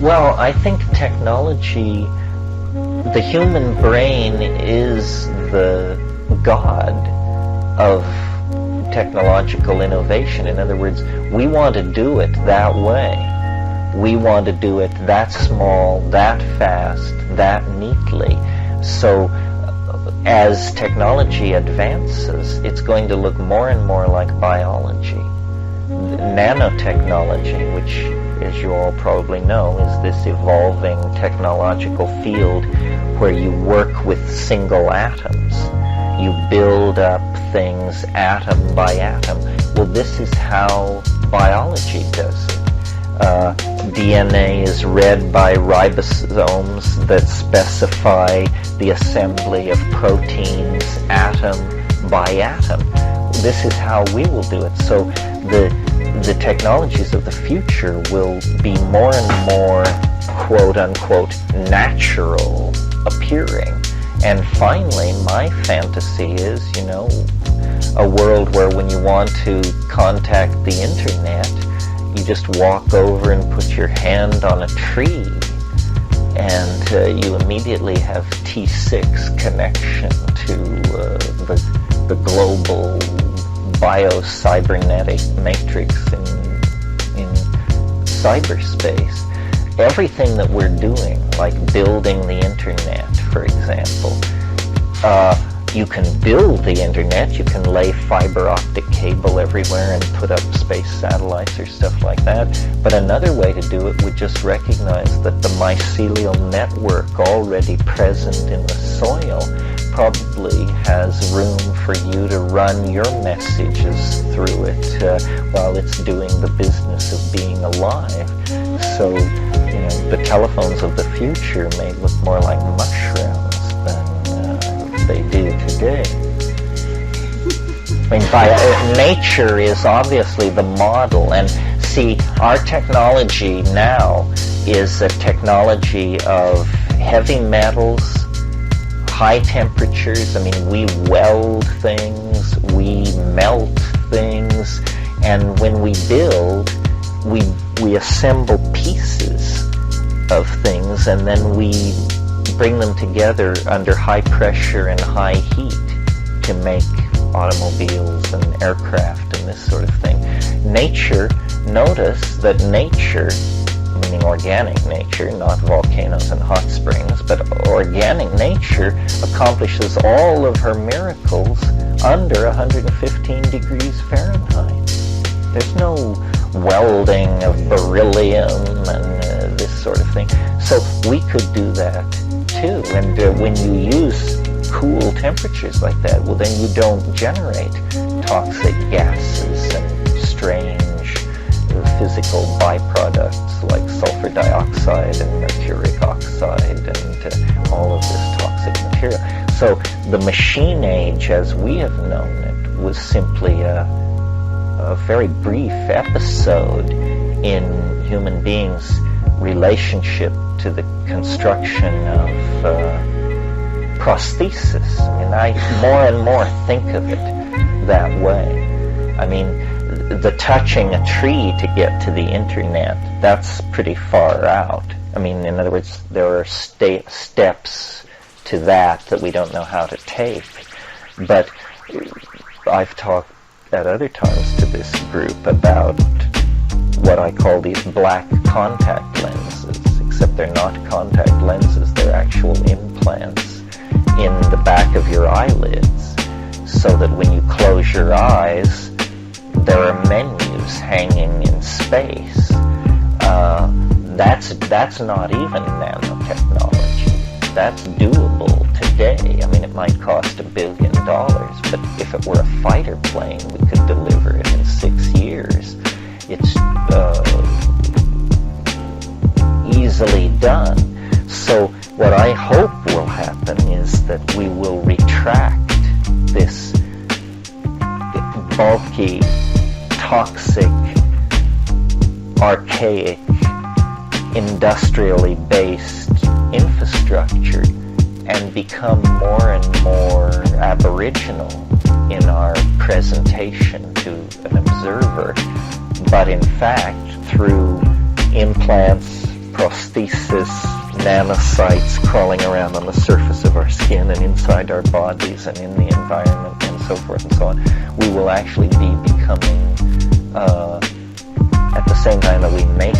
Well, I think technology, the human brain is the god of technological innovation. In other words, we want to do it that way. We want to do it that small, that fast, that neatly. So as technology advances, it's going to look more and more like biology. Nanotechnology, which, as you all probably know, is this evolving technological field where you work with single atoms. You build up things atom by atom. Well, this is how biology does it. DNA is read by ribosomes that specify the assembly of proteins atom by atom. This is how we will do it. So the technologies of the future will be more and more quote-unquote natural appearing. And finally, my fantasy is, a world where when you want to contact the internet, you just walk over and put your hand on a tree, and you immediately have T6 connection to the global bio-cybernetic matrix in cyberspace. Everything that we're doing, like building the internet, for example, you can build the internet, you can lay fiber optic cable everywhere and put up space satellites or stuff like that. But another way to do it would just recognize that the mycelial network already present in the soil probably has room for you to run your messages through it while it's doing the business of being alive. So, the telephones of the future may look more like mushrooms than they do today. I mean, nature is obviously the model, and see, our technology now is a technology of heavy metals, high temperatures. I mean, we weld things, we melt things, and when we build, we assemble pieces of things, and then we bring them together under high pressure and high heat to make automobiles and aircraft and this sort of thing. Nature, notice that nature, meaning organic nature, not volcanoes and hot springs, but organic nature accomplishes all of her miracles under 115 degrees Fahrenheit. There's no welding of beryllium and this sort of thing. So we could do that too. And when you use cool temperatures like that, well, then you don't generate toxic gases and strange physical byproducts like sulfur dioxide and mercuric oxide and all of this toxic material. So the machine age, as we have known it, was simply a very brief episode in human beings' relationship to the construction of prosthesis. I mean, I more and more think of it that way. I mean, the touching a tree to get to the internet, that's pretty far out. I mean, in other words, there are steps to that we don't know how to take. But I've talked at other times to this group about what I call these black contact lenses, except they're not contact lenses, they're actual implants in the back of your eyelids, so that when you close your eyes, there are menus hanging in space. That's not even nanotechnology. That's doable today. I mean, it might cost $1 billion, but if it were a fighter plane, we could deliver it in 6 years. It's easily done. So what I hope will happen is that we will retract this bulky, toxic, archaic, industrially based infrastructure and become more and more aboriginal in our presentation to an observer, but in fact through implants, prosthesis nanocytes crawling around on the surface of our skin and inside our bodies and in the environment and so forth and so on, we will actually be becoming, at the same time that we make